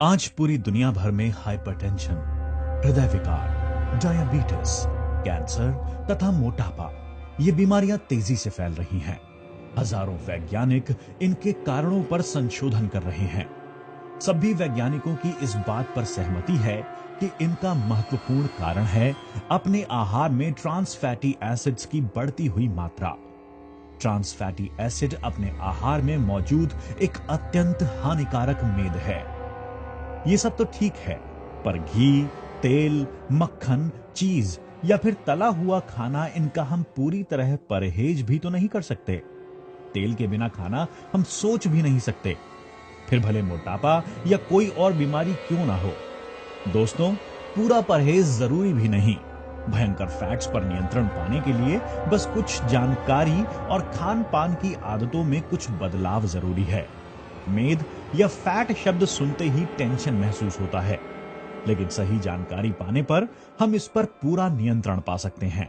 आज पूरी दुनिया भर में हाइपरटेंशन, हृदय विकार, डायबिटीज, कैंसर तथा मोटापा ये बीमारियां तेजी से फैल रही हैं। हजारों वैज्ञानिक इनके कारणों पर संशोधन कर रहे हैं। सभी वैज्ञानिकों की इस बात पर सहमति है कि इनका महत्वपूर्ण कारण है अपने आहार में ट्रांस फैटी एसिड्स की बढ़ती हुई मात्रा। ट्रांस फैटी एसिड अपने आहार में मौजूद एक अत्यंत हानिकारक मेद है। ये सब तो ठीक है, पर घी, तेल, मक्खन, चीज या फिर तला हुआ खाना, इनका हम पूरी तरह परहेज भी तो नहीं कर सकते। तेल के बिना खाना हम सोच भी नहीं सकते, फिर भले मोटापा या कोई और बीमारी क्यों ना हो। दोस्तों, पूरा परहेज जरूरी भी नहीं। भयंकर फैट्स पर नियंत्रण पाने के लिए बस कुछ जानकारी और खान पान की आदतों में कुछ बदलाव जरूरी है। मेद या फैट शब्द सुनते ही टेंशन महसूस होता है, लेकिन सही जानकारी पाने पर हम इस पर पूरा नियंत्रण पा सकते हैं।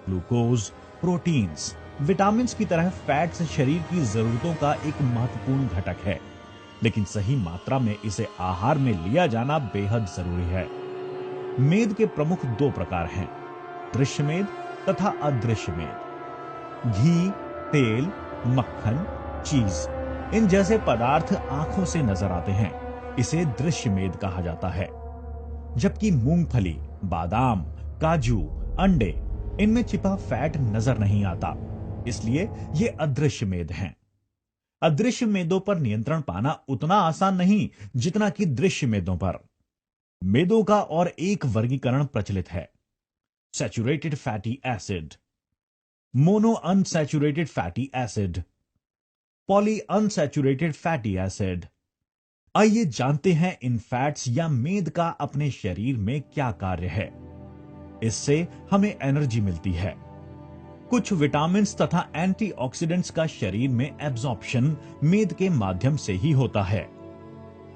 ग्लूकोज, प्रोटीन्स, विटामिन्स की तरह फैट्स शरीर की जरूरतों का एक महत्वपूर्ण घटक है, लेकिन सही मात्रा में इसे आहार में लिया जाना बेहद जरूरी है। मेद के प्रमुख दो प्रकार हैं, दृश्य मेद तथा अदृश्य मेद। घी, तेल, मक्खन, चीज इन जैसे पदार्थ आंखों से नजर आते हैं, इसे दृश्य मेद कहा जाता है। जबकि मूंगफली, बादाम, काजू, अंडे इनमें छिपा फैट नजर नहीं आता, इसलिए ये अदृश्य मेद हैं। अदृश्य मेदों पर नियंत्रण पाना उतना आसान नहीं जितना कि दृश्य मेदों पर। मेदों का और एक वर्गीकरण प्रचलित है, saturated fatty acid, mono unsaturated fatty acid, poly unsaturated fatty acid. आइए जानते हैं इन फैट्स या मेद का अपने शरीर में क्या कार्य है। इससे हमें एनर्जी मिलती है। कुछ विटामिन्स तथा एंटीऑक्सीडेंट्स का शरीर में एब्जॉर्प्शन मेद के माध्यम से ही होता है।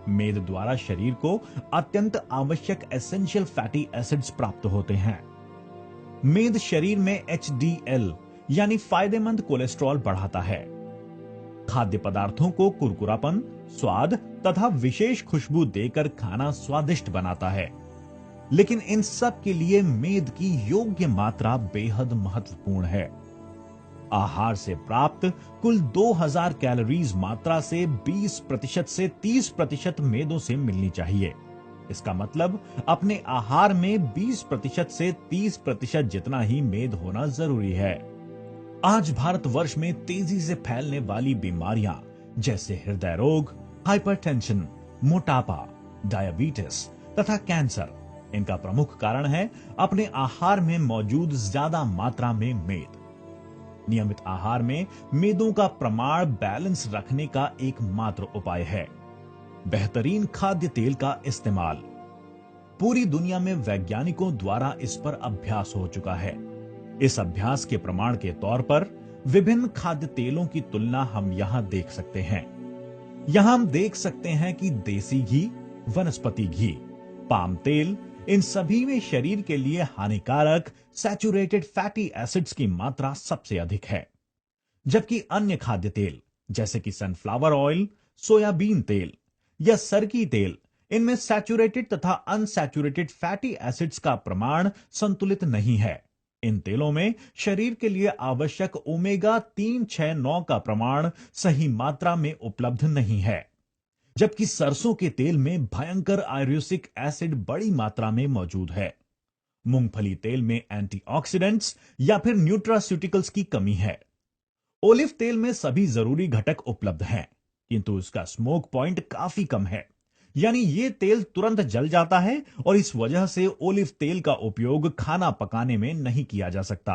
मेद द्वारा शरीर को अत्यंत आवश्यक एसेंशियल फैटी एसिड्स प्राप्त होते हैं। मेद शरीर में एचडीएल यानी फायदेमंद कोलेस्ट्रॉल बढ़ाता है। खाद्य पदार्थों को कुरकुरापन, स्वाद तथा विशेष खुशबू देकर खाना स्वादिष्ट बनाता है। लेकिन इन सब के लिए मेद की योग्य मात्रा बेहद महत्वपूर्ण है। आहार से प्राप्त कुल 2000 कैलोरीज मात्रा से 20% से 30% मेदों से मिलनी चाहिए। इसका मतलब अपने आहार में 20% से 30% जितना ही मेद होना जरूरी है। आज भारतवर्ष में तेजी से फैलने वाली बीमारियां जैसे हृदय रोग, हाइपरटेंशन, मोटापा, डायबिटीज तथा कैंसर, इनका प्रमुख कारण है अपने आहार में मौजूद ज्यादा मात्रा में मेद। नियमित आहार में मेदों का प्रमाण बैलेंस रखने का एकमात्र उपाय है बेहतरीन खाद्य तेल का इस्तेमाल। पूरी दुनिया में वैज्ञानिकों द्वारा इस पर अभ्यास हो चुका है। इस अभ्यास के प्रमाण के तौर पर विभिन्न खाद्य तेलों की तुलना हम यहां देख सकते हैं। यहां हम देख सकते हैं कि देसी घी, वनस्पति घी, पाम तेल, इन सभी में शरीर के लिए हानिकारक सैचुरेटेड फैटी एसिड्स की मात्रा सबसे अधिक है। जबकि अन्य खाद्य तेल जैसे कि सनफ्लावर ऑयल, सोयाबीन तेल या सरकी तेल, इनमें सैचुरेटेड तथा अनसैचुरेटेड फैटी एसिड्स का प्रमाण संतुलित नहीं है। इन तेलों में शरीर के लिए आवश्यक ओमेगा 369 का प्रमाण सही मात्रा में उपलब्ध नहीं है। जबकि सरसों के तेल में भयंकर आयुर्वेदिक एसिड बड़ी मात्रा में मौजूद है। मूंगफली तेल में एंटीऑक्सीडेंट्स या फिर न्यूट्रास्यूटिकल्स की कमी है। ओलिव तेल में सभी जरूरी घटक उपलब्ध हैं, किंतु इसका स्मोक पॉइंट काफी कम है, यानी ये तेल तुरंत जल जाता है और इस वजह से ओलिव तेल का उपयोग खाना पकाने में नहीं किया जा सकता।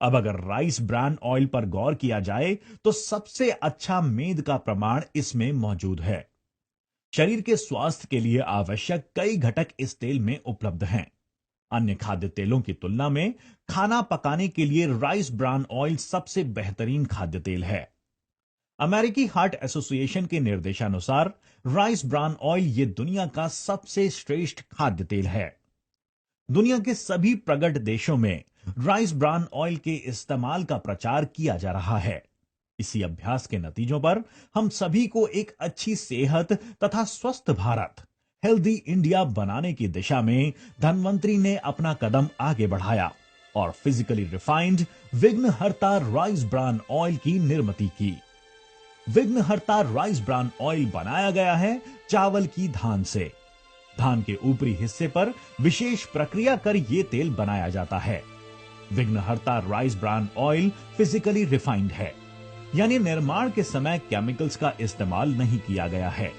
अब अगर राइस ब्रान ऑयल पर गौर किया जाए तो सबसे अच्छा मेद का प्रमाण इसमें मौजूद है। शरीर के स्वास्थ्य के लिए आवश्यक कई घटक इस तेल में उपलब्ध हैं। अन्य खाद्य तेलों की तुलना में खाना पकाने के लिए राइस ब्रान ऑयल सबसे बेहतरीन खाद्य तेल है। अमेरिकी हार्ट एसोसिएशन के निर्देशानुसार राइस ब्रान ऑयल ये दुनिया का सबसे श्रेष्ठ खाद्य तेल है। दुनिया के सभी प्रगत देशों में राइस ब्रान ऑयल के इस्तेमाल का प्रचार किया जा रहा है। इसी अभ्यास के नतीजों पर हम सभी को एक अच्छी सेहत तथा स्वस्थ भारत, हेल्दी इंडिया बनाने की दिशा में धन्वंतरी ने अपना कदम आगे बढ़ाया और फिजिकली रिफाइंड विघ्नहर्ता राइस ब्रान ऑयल की निर्मित की। विघ्नहर्ता राइस ब्रान ऑयल बनाया गया है चावल की धान से। धान के ऊपरी हिस्से पर विशेष प्रक्रिया कर यह तेल बनाया जाता है। विघ्नहर्ता rice bran oil physically refined है, यानी निर्माण के समय केमिकल्स का इस्तेमाल नहीं किया गया है।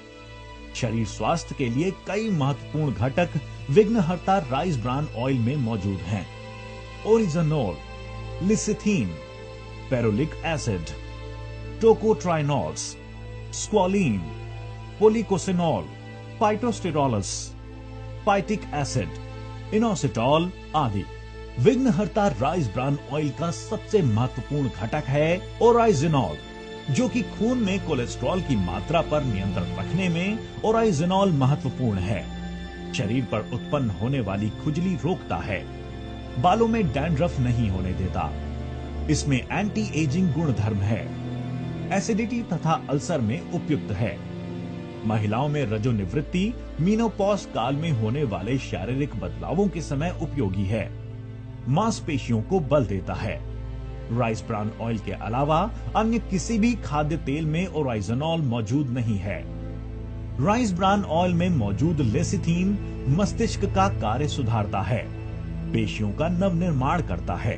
शरीर स्वास्थ्य के लिए कई महत्वपूर्ण घटक विघ्नहर्ता राइस ब्रान ऑयल में मौजूद हैं। Oryzanol, lecithin, ferulic acid, tocotrienols, squalene, policosanol, phytosterols, phytic acid, inositol आदि। विघ्नहर्ता राइस ब्रान ऑयल का सबसे महत्वपूर्ण घटक है ओराइजिनॉल, जो कि खून में कोलेस्ट्रॉल की मात्रा पर नियंत्रण रखने में ओराइजिनॉल महत्वपूर्ण है। शरीर पर उत्पन्न होने वाली खुजली रोकता है, बालों में डैंड्रफ नहीं होने देता। इसमें एंटी एजिंग गुणधर्म है, एसिडिटी तथा अल्सर में उपयुक्त है। महिलाओं में रजोनिवृत्ति, मीनोपॉज काल में होने वाले शारीरिक बदलावों के समय उपयोगी है। मांसपेशियों को बल देता है। राइस ब्रान ऑयल के अलावा अन्य किसी भी खाद्य तेल में ओराइजोनॉल मौजूद नहीं है। राइस ब्रान ऑयल में मौजूद लेसिथीन मस्तिष्क का कार्य सुधारता है, पेशियों का नवनिर्माण करता है,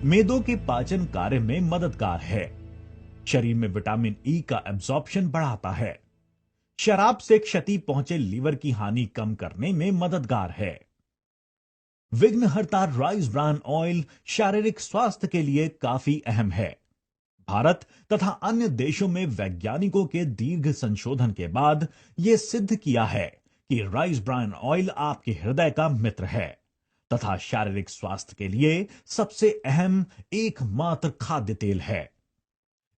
मेदों के पाचन कार्य में मददगार है, शरीर में विटामिन ई का एब्जॉर्प्शन बढ़ाता है, शराब से क्षति पहुंचे लीवर की हानि कम करने में मददगार है। विघ्नहर्ता राइस ब्रान ऑयल शारीरिक स्वास्थ्य के लिए काफी अहम है। भारत तथा अन्य देशों में वैज्ञानिकों के दीर्घ संशोधन के बाद यह सिद्ध किया है कि राइस ब्रान ऑयल आपके हृदय का मित्र है तथा शारीरिक स्वास्थ्य के लिए सबसे अहम एकमात्र खाद्य तेल है।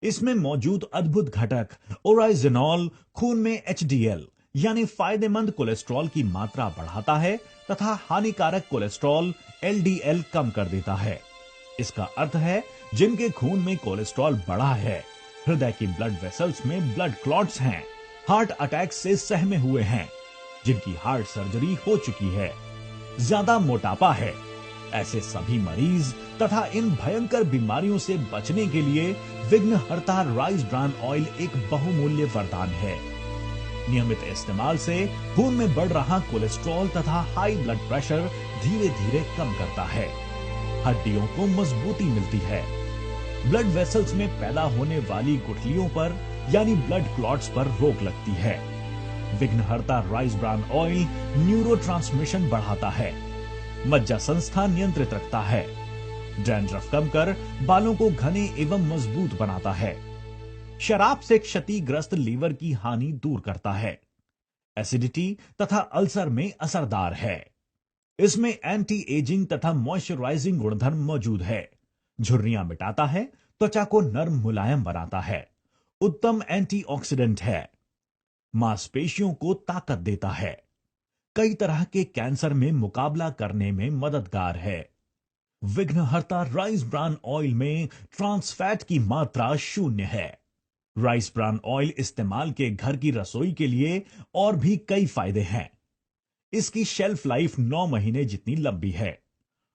इसमें मौजूद अद्भुत घटक ओराइजिनॉल खून में एचडीएल यानी फायदेमंद कोलेस्ट्रॉल की मात्रा बढ़ाता है तथा हानिकारक कोलेस्ट्रॉल एलडीएल कम कर देता है। इसका अर्थ है जिनके खून में कोलेस्ट्रॉल बढ़ा है, हृदय की ब्लड वेसल्स में ब्लड क्लॉट्स हैं, हार्ट अटैक से सहमे हुए हैं, जिनकी हार्ट सर्जरी हो चुकी है, ज्यादा मोटापा है, ऐसे सभी मरीज तथा इन भयंकर बीमारियों से बचने के लिए विघ्नहर्ता राइस ब्रान ऑयल एक बहुमूल्य वरदान है। नियमित इस्तेमाल से खून में बढ़ रहा कोलेस्ट्रॉल तथा हाई ब्लड प्रेशर धीरे धीरे कम करता है। हड्डियों को मजबूती मिलती है। ब्लड वेसल्स में पैदा होने वाली गुठलियों पर यानी ब्लड क्लॉट्स पर रोक लगती है। विघ्नहर्ता राइस ब्रान ऑयल न्यूरोट्रांसमिशन बढ़ाता है, मज्जा संस्था नियंत्रित रखता है, डैंड्रफ कम कर बालों को घने एवं मजबूत बनाता है, शराब से क्षतिग्रस्त लीवर की हानि दूर करता है, एसिडिटी तथा अल्सर में असरदार है। इसमें एंटी एजिंग तथा मॉइस्चराइजिंग गुणधर्म मौजूद है, झुर्रियां मिटाता है, त्वचा को नर्म मुलायम बनाता है, उत्तम एंटीऑक्सीडेंट है, मांसपेशियों को ताकत देता है, कई तरह के कैंसर में मुकाबला करने में मददगार है। विघ्नहर्ता राइस ब्रान ऑयल में ट्रांस फैट की मात्रा 0 है। राइस ब्रान ऑयल इस्तेमाल के घर की रसोई के लिए और भी कई फायदे हैं। इसकी शेल्फ लाइफ 9 महीने जितनी लंबी है।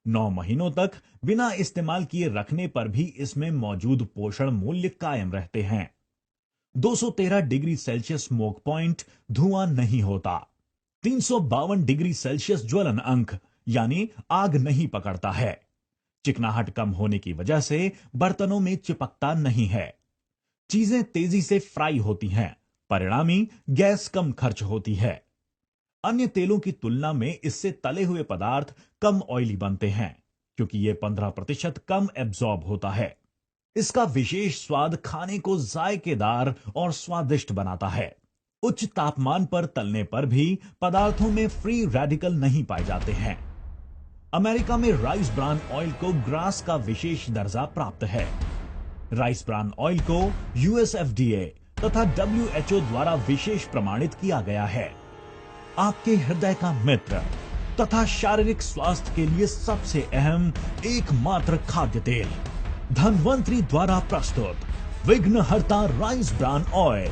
9 महीनों तक बिना इस्तेमाल किए रखने पर भी इसमें मौजूद पोषण मूल्य कायम रहते हैं। 213 डिग्री सेल्सियस स्मोक पॉइंट, धुआं नहीं होता। 352 डिग्री सेल्सियस ज्वलन अंक यानी आग नहीं पकड़ता है। चिकनाहट कम होने की वजह से बर्तनों में चिपकता नहीं है। चीजें तेजी से फ्राई होती हैं, परिणामी गैस कम खर्च होती है। अन्य तेलों की तुलना में इससे तले हुए पदार्थ कम ऑयली बनते हैं, क्योंकि यह 15% कम एब्जॉर्ब होता है। इसका विशेष स्वाद खाने को जायकेदार और स्वादिष्ट बनाता है। उच्च तापमान पर तलने पर भी पदार्थों में फ्री रेडिकल नहीं पाए जाते हैं। अमेरिका में राइस ब्रान ऑयल को ग्रास का विशेष दर्जा प्राप्त है। राइस ब्रान ऑयल को यूएसएफडीए तथा डब्ल्यूएचओ द्वारा विशेष प्रमाणित किया गया है। आपके हृदय का मित्र तथा शारीरिक स्वास्थ्य के लिए सबसे अहम एकमात्र खाद्य तेल, धन्वंतरी द्वारा प्रस्तुत विघ्नहर्ता राइस ब्रान ऑयल।